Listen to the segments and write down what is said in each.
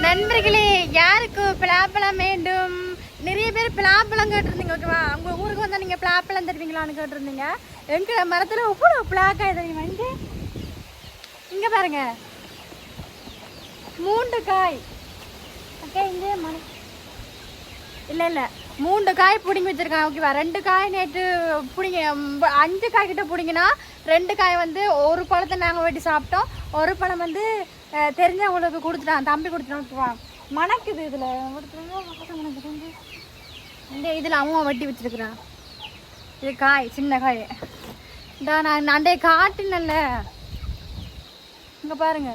நண்பர்களே, யாருக்கு பலாப்பழம் வேண்டும்? நிறைய பேர் பலாப்பழம் கேட்டிருந்தீங்க. ஓகேவா, உங்க ஊருக்கு வந்தா நீங்க பலாப்பழம் தருவீங்களான்னு கேட்டிருந்தீங்க. எங்க மரத்துல எவ்வளவு பலாக்காய் தெரியுமா? இங்க பாருங்க, 3 காய். ஓகே, இங்கே இல்ல இல்ல 3 காய் பிடிங்கி வச்சிருக்கான். ஓகேவா, 2 காய் நேற்று பிடிங்க, 5 காய் கிட்ட பிடிங்கினா 2 காய் வந்து ஒரு பழத்தை நாங்கள் வெட்டி சாப்பிட்டோம். ஒரு பழம் வந்து தெரிஞ்சவங்களுக்கு கொடுத்துட்டான், தம்பி கொடுத்துட்டான். ஓகேவா, மணக்குது இதில் இந்த இதில் அவன் வெட்டி வச்சிருக்கிறான். இது காய், சின்ன காய். இந்தா நான் அண்டே காட்டினல்ல, இங்கே பாருங்க,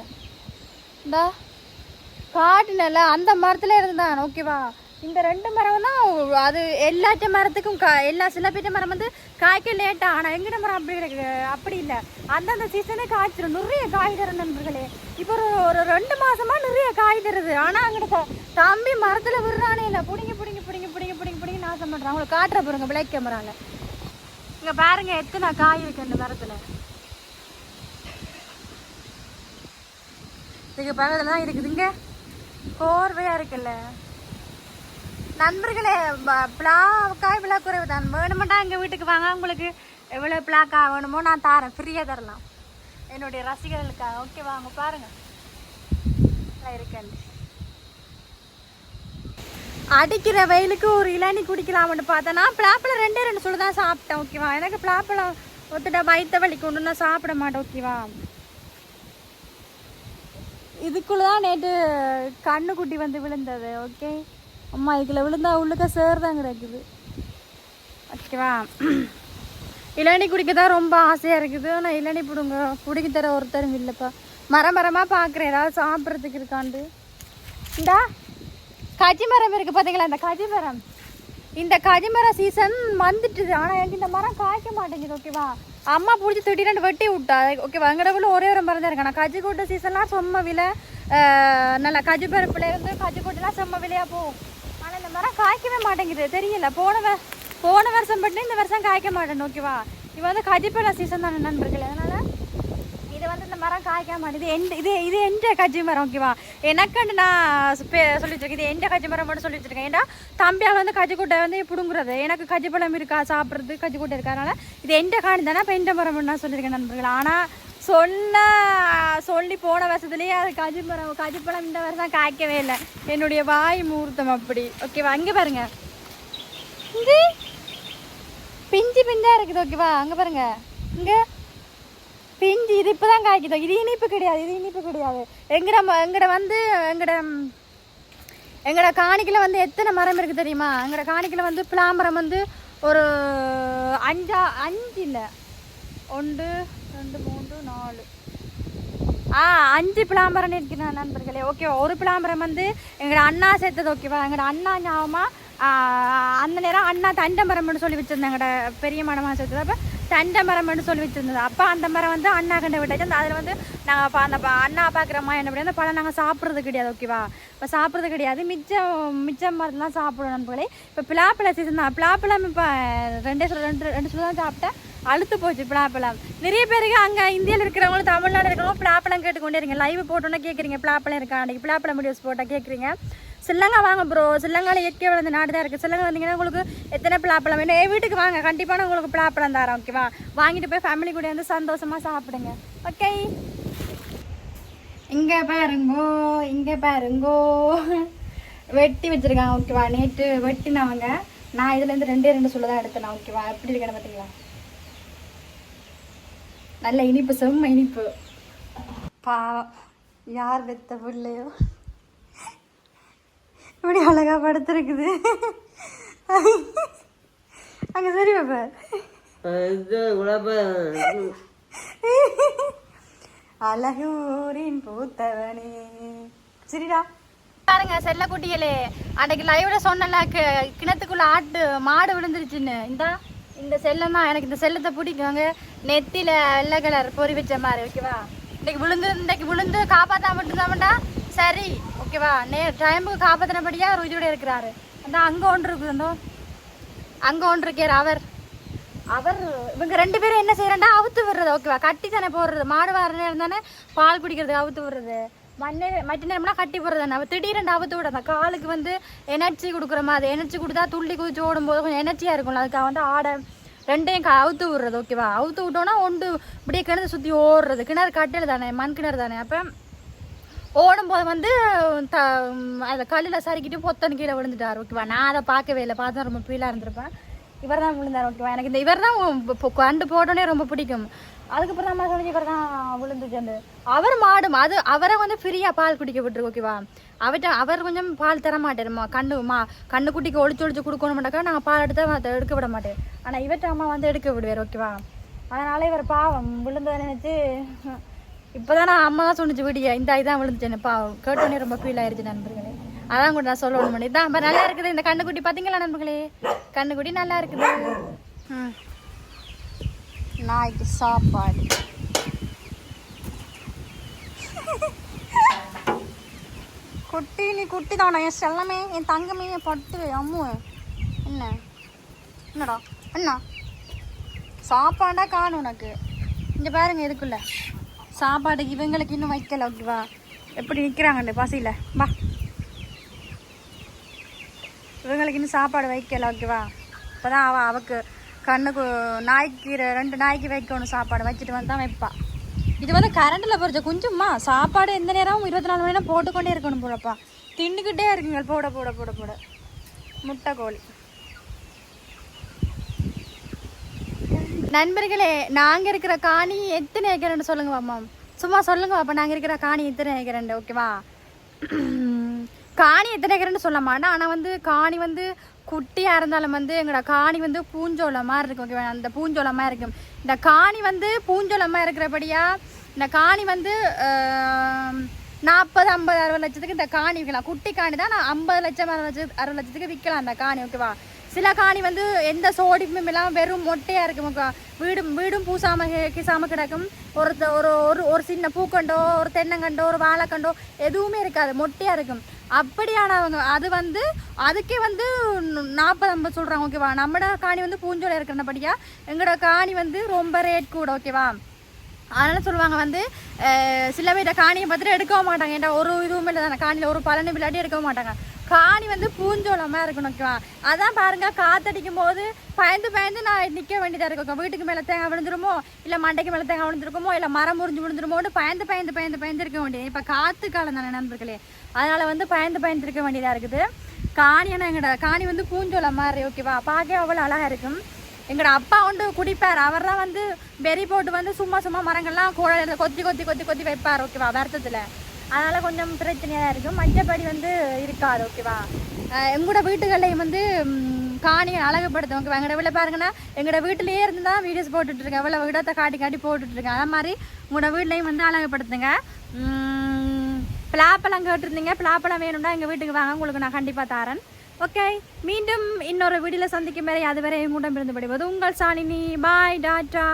இந்தா காட்டினல்ல அந்த மரத்தில் இருந்தான். ஓகேவா, இந்த 2 மரம் தான் அது எல்லாத்த மரத்துக்கும் எல்லா சில பேட்ட மரம் வந்து காய்க்க லேட்டா. ஆனால் எங்கிட்ட மரம் அப்படி கிடையாது, அப்படி இல்லை, அந்தந்த சீசனே காய்ச்சிடும். நிறைய காய் தர நண்பர்களே. இப்போ ஒரு 2 மாசமா நிறைய காய் தருது. ஆனால் அங்கிட்ட தம்பி மரத்தில் விடுறானே இல்லை, பிடிங்கி பிடிங்கி பிடிங்கி பிடிங்கி பிடிங்கி பிடிங்கி நாசம் பண்ணுறான். அவங்களை காட்டுற பாருங்க, பிளாக் கேமரால. இங்கே பாருங்க எத்தனை காய் இருக்கு அந்த மரத்தில். இதுக்கு பக்கத்தில் தான் இருக்குது. இங்கே கோர்வையாக இருக்குல்ல நண்பர்களே. பிளாக்காய் விலை குறைவு தான். வேணுமெண்டா எங்கள் வீட்டுக்கு வாங்க, உங்களுக்கு எவ்வளோ பிளாக்கா வேணுமோ நான் தரேன், ஃப்ரீயாக தரலாம் என்னுடைய ரசிகர்களுக்காக. ஓகேவா, அவங்க பாருங்க இருக்கேன். அடிக்கிற வெயிலுக்கு ஒரு இளநி குடிக்கலாம்னு பார்த்தேன்னா பிளாப்பழம் 2 சொல்லி தான் சாப்பிட்டேன். ஓகேவா, எனக்கு பிளாப்பழம் ஒத்துட்டா வயிற்ற வலிக்கு ஒன்று நான் சாப்பிட மாட்டேன். ஓகேவா, இதுக்குள்ளதான் நேற்று கண்ணுக்குட்டி வந்து விழுந்தது. ஓகே அம்மா, இதுக்குள்ள விழுந்தா உள்ளுக்க சேர்தான் கிடக்குது. ஓகேவா, இளநி குடிக்க தான் ரொம்ப ஆசையாக இருக்குது. ஆனால் இளநி பிடிக்க தர ஒருத்தரும் இல்லைப்பா. மரமாக பார்க்குறேன் ஏதாவது சாப்பிட்றதுக்கு இருக்காண்டு. இந்தா கஜி மரம் இருக்குது பார்த்தீங்களா, இந்த கஜி மரம். இந்த கஜி மரம் சீசன் வந்துட்டுது. ஆனால் எனக்கு இந்த மரம் காய்க்க மாட்டேங்குது. ஓகேவா, அம்மா பிடிச்சி 32 வெட்டி விட்டா. ஓகேவா, எங்கடக்குள்ள ஒரே ஒரு மரம் தான் இருக்கு. ஆனால் கஜி கூட்டு சீசன்லாம் செம்ம விலை. நல்லா கஜி பருப்புலேருந்து கஜி கூட்டுலாம் செம்ம விலையாக போகும். ஆனால் இந்த மரம் காய்க்கவே மாட்டேங்குது, தெரியல. போன வருஷம் பட்டு இந்த வருஷம் காய்க்க மாட்டேன். ஓகேவா, இது வந்து கஜிப்பழ சீசன் தானே நண்பர்கள், அதனால் இது வந்து இந்த மரம் காய்க்க மாட்டேங்குது. இது எந்த கஜி மரம். ஓகேவா, எனக்குன்னு நான் சொல்லி வச்சிருக்கேன், இது எந்த கஜி மரம் மட்டும் சொல்லி வச்சிருக்கேன். ஏன்னா தம்பியாக வந்து கஜி கூட்டை வந்து பிடுங்குறது, எனக்கு கஜி பழம் இருக்கா சாப்பிட்றது, கஜி கூட்டை இருக்கா. அதனால் இது எந்த காணி தானே இப்போ எந்த மரம் நான் சொல்லியிருக்கேன் நண்பர்கள். ஆனால் சொல்லி போன வருஷத்துலேயே அது கஜிப்பழம் இந்த வருஷம் காய்க்கவே இல்லை. என்னுடைய வாய் முகூர்த்தம் அப்படி. ஓகேவா, அங்கே பாருங்க, இங்கே பிஞ்சா இருக்குது. ஓகேவா, அங்கே பாருங்க, இங்கே பிஞ்சு. இது இப்போ தான் காய்க்குதோ. இது இனிப்பு கிடையாது. எங்கட காணிக்கில் வந்து எத்தனை மரம் இருக்குது தெரியுமா? எங்கட காணிக்கில் வந்து பிளாமரம் வந்து ஒரு 5 இல்லை, 1 2 3 4 5 பிளாமரம் இருக்கிறேன் நண்பர்களே. ஓகேவா, ஒரு பிளாமரம் வந்து எங்களோட அண்ணா சேர்த்தது. ஓகேவா, எங்களோட அண்ணா ஞாபகமாக அந்த நேரம் அண்ணா தண்டை மரம்னு சொல்லி வச்சுருந்தேன். எங்களோட பெரிய மரமாக சேர்த்தது. அப்போ தண்டை மரம்னு சொல்லி வச்சுருந்தது. அப்போ அந்த மரம் வந்து அண்ணா கண்டை விட்டாச்சு. அந்த அதில் வந்து நாங்கள் அந்த அண்ணா பார்க்குறோமா என்ன பண்ணி அந்த பழம் நாங்கள் சாப்பிட்றது கிடையாது. ஓகேவா, இப்போ சாப்பிட்றது கிடையாது. மிச்சம் மரத்துலாம் சாப்பிடுவோம் நண்பர்களே. இப்போ பிளாப்பழ சீசன் தான். பிளாப்பழம் இப்போ 2 சொல்லி தான் சாப்பிட்டேன். அழுத்து போச்சு பிளாப்பழம். நிறைய பேருக்கு அங்கே இந்தியாவில் இருக்கிறவங்களும் தமிழ்நாடு இருக்கிறவங்க பிளாப்பழம் கேட்டுக்கொண்டே இருக்கீங்க. லைவ் போட்டோன்னா கேட்குறீங்க பிளாப்பழம் இருக்கா, அன்றைக்கி பிளாப்பழம் வீடியோஸ் போட்டால் கேட்குறீங்க. சில்லங்கா வாங்க ப்ரோ, சில்லங்காவில் இயற்கை வளர்ந்த நாடு தான் இருக்குது. சில்லங்கா வந்தீங்கன்னா உங்களுக்கு எத்தனை பிளாப்பழம் வேணும், என் வீட்டுக்கு வாங்க, கண்டிப்பாக நான் உங்களுக்கு பிளாப்பழம் தரேன். ஓகேவா, வாங்கிட்டு போய் ஃபேமிலி கூட வந்து சந்தோஷமாக சாப்பிடுங்க. ஓகே, இங்கே பாருங்கோ வெட்டி வச்சுருக்காங்க. ஓகேவா, நேற்று வெட்டினவங்க. நான் இதுலேருந்து 2 சொல்ல தான் எடுத்தேன். ஓகேவா, எப்படி இருக்கேன்னு பார்த்தீங்களா? நல்ல இனிப்பு, செம்ம இனிப்பு. பாவம், யார் வெத்த பிள்ளையோ இப்படி அழகா படுத்துருக்குது. அங்கே சரி பாப்பா, அழகூரின் பூத்தவனே சரிடா. பாருங்க செல்ல குட்டிகளே, அன்றைக்கு லைவ்ல சொன்னல கிணத்துக்குள்ள மாடு விழுந்துருச்சுன்னு. இந்த செல்லம் தான் எனக்கு. இந்த செல்லத்தை பிடிக்குவாங்க. நெத்தியில வெள்ளை கலர் பொறி வச்ச மாதிரி. ஓகேவா, இன்னைக்கு விழுந்து காப்பாற்ற மட்டும்தான்டா சரி. ஓகேவா, டைமுக்கு காப்பாற்றினபடியா ஒரு இதோட இருக்கிறாரு. அந்த அங்கே ஒன்று இருக்குது, அங்கே ஒன்று இருக்கார் அவர். இவங்க 2 பேரும் என்ன செய்யறா, அவுத்து விடுறது. ஓகேவா, கட்டி தானே போடுறது. மாடு வார நேரம் தானே பால் குடிக்கிறது, அவுத்து விடுறது. மற்ற நேரம்னா கட்டி போடுறது அவள் திடீரெண்டு அவுத்து விட அந்த காலுக்கு வந்து எனர்ஜி கொடுக்குற மாதிரி எனர்ஜி கொடுத்தா துள்ளி குதிச்சு ஓடும்போது கொஞ்சம் எனர்ஜியாக இருக்கும்ல அதுக்காக வந்து ஆடை ரெண்டையும் அவுத்து விடுறது ஓகேவா அவுத்து விட்டோன்னா ஒன்று இப்படியே கிணறு சுற்றி ஓடுறது கிணறு கட்டில் தானே மண் கிணறு தானே அப்போ ஓடும்போது வந்து அதை கல்லில் சரிக்கிட்டு பொத்தன் கீழே விழுந்துட்டார் ஓகேவா நான் அதை பார்க்கவே இல்லை பார்த்தா ரொம்ப ஃபீலாக இருந்திருப்பேன் இவர் தான் விழுந்தார் ஓகேவா எனக்கு இந்த இவர் தான் கண்டு போட்டோன்னே ரொம்ப பிடிக்கும் அதுக்கப்புறம் நம்ம சொன்ன இவர் தான் விழுந்துச்சு அவர் மாடும் அது அவரை வந்து ஃப்ரீயாக பால் குடிக்க விட்டுருக்கு ஓகேவா அவர் கொஞ்சம் பால் தர மாட்டேருமா கண்ணு குட்டிக்கு ஒழிச்சு கொடுக்கணும் மாட்டாக்கா நாங்கள் பால் எடுக்க விட மாட்டேன் ஆனால் இவற்றை அம்மா வந்து எடுக்க விடுவார் ஓகேவா அதனால் இவர் பாவம் விழுந்ததை நினச்சி இப்போ தான் நான் அம்மா தான் சொன்னிச்சு விடியா இந்த இதான் விழுந்துச்சேன்னு பாவம் கேட்டோன்னே ரொம்ப ஃபீல் ஆயிடுச்சு நண்பர்களே அதான் கூட நான் சொல்லணும் இதான் ரொம்ப நல்லா இருக்குது இந்த கண்ணுக்குட்டி பார்த்தீங்களா நண்பர்களே கண்ணுக்குட்டி நல்லா இருக்குது நாய்க்கு சாப்பாடு குட்டி நீ குட்டி தானே என் செல்லமே என் தங்கமே என் பட்டு அம்மு என்னடா என்ன சாப்பாடா காணும் உனக்கு இங்கே பாருங்க இதுக்குள்ள சாப்பாடுக்கு இவங்களுக்கு இன்னும் வைக்கல ஓகேவா எப்படி நிற்கிறாங்கண்டு பசியில் வா இவங்களுக்கு இன்னும் சாப்பாடு வைக்கல ஓகேவா இப்போ தான் அவக்கு கண்ணுக்கு நாய்க்கு 2 நாய்க்கு வைக்கணும் சாப்பாடு வச்சுட்டு வந்து தான் வைப்பா இது வந்து கரண்டில் பொறிச்ச கொஞ்சமா சாப்பாடு எந்த நேரமும் 24 மணி நேரம் போட்டுக்கொண்டே இருக்கணும் போலப்பா தின்னுக்கிட்டே இருக்குங்க போட போட போட போட முட்டை கோழி நண்பர்களே நாங்கள் இருக்கிற காணி எத்தனை ஏக்கரண்டு சொல்லுங்க மாமா சும்மா சொல்லுங்க அப்போ நாங்கள் இருக்கிற காணி எத்தனை ஏக்கரண்டு ஓகேவா காணி எத்தனை ஏக்கரண்டு சொல்ல மாட்டேன் ஆனால் வந்து காணி வந்து குட்டியாக இருந்தாலும் வந்து எங்களோட காணி வந்து பூஞ்சோளமாக இருக்கும் ஓகேவா அந்த பூஞ்சோளமாக இருக்கும் இந்த காணி வந்து பூஞ்சோளமாக இருக்கிறபடியா இந்த காணி வந்து 40, 50, 60 லட்சத்துக்கு இந்த காணி விற்கலாம் குட்டி காணி தான் நான் 50 லட்சம் 60 லட்சத்துக்கு விற்கலாம் அந்த காணி ஓகேவா சில காணி வந்து எந்த சோடிப்பும் இல்லாமல் வெறும் மொட்டையாக இருக்கும் ஓகேவா வீடும் பூசாமல் கிசாமல் கிடக்கும் ஒரு சின்ன பூக்கண்டோ ஒரு தென்னங்கண்டோ ஒரு வாழைக்கண்டோ எதுவுமே இருக்காது மொட்டையாக இருக்கும் அப்படியானவங்க அது வந்து அதுக்கே வந்து 40, 50 சொல்கிறாங்க ஓகேவா நம்மளோட காணி வந்து பூஞ்சோலை இருக்கிறபடியா எங்களோட காணி வந்து ரொம்ப ரேட் கூட ஓகேவா அதனால் சொல்லுவாங்க வந்து சில பேர் காணியை பார்த்துட்டு எடுக்கவும் மாட்டாங்க ஏன்டா ஒரு இதுவுமே இல்லை தானே காணியில் ஒரு பலனு விளையாடி எடுக்கவும் மாட்டாங்க காணி வந்து பூஞ்சோளமாக இருக்கணும் ஓகேவா அதான் பாருங்க காற்றடிக்கும் போது பயந்து நான் நிற்க வேண்டியதாக இருக்கும் வீட்டுக்கு மேலே தேங்காய் விழுந்துருமோ இல்லை மண்டைக்கு மேலே தேங்காய் விழுந்துருக்குமோ இல்லை மரம் முறிஞ்சு விழுந்துருமோன்னு பயந்து இருக்க வேண்டியது இப்போ காற்று காலம் தானே நண்பர்களே அதனால் வந்து பயந்து இருக்க வேண்டியதாக இருக்குது காணியான எங்களோட காணி வந்து பூஞ்சோளம் மாதிரி ஓகேவா பார்க்க அவ்வளோ அழகாக இருக்கும் எங்களோட அப்பா வந்து குடிப்பார் அவர் தான் வந்து பெரி போட்டு வந்து சும்மா மரங்கள்லாம் கோழை கொத்தி வைப்பார் ஓகேவா வருத்தத்தில் அதனால் கொஞ்சம் பிரச்சனையாக தான் இருக்கும் மற்றபடி வந்து இருக்காது ஓகேவா எங்களோட வீட்டுகள்லையும் வந்து காணியை அழகுப்படுத்தும் ஓகேவா எங்களோட வீட்டில் பாருங்கன்னா எங்களோட வீட்டிலேயே இருந்து தான் வீடியோஸ் போட்டுட்ருக்கேன் எவ்வளோ இடத்தை காட்டி போட்டுட்ருக்கேன் அதே மாதிரி உங்களோட வீட்லையும் வந்து அழகுப்படுத்துங்க பிளாப்பழம் கேட்டிருந்தீங்க பிளாப்பழம் வேணும்னா எங்கள் வீட்டுக்கு வாங்க உங்களுக்கு நான் கண்டிப்பாக தரேன் ஓகே மீண்டும் இன்னொரு வீடியோவில் சந்திக்கும் வரை அதுவரை உங்களிடம் இருந்து விடுவது உங்கள் சாலினி பாய் டாட்டா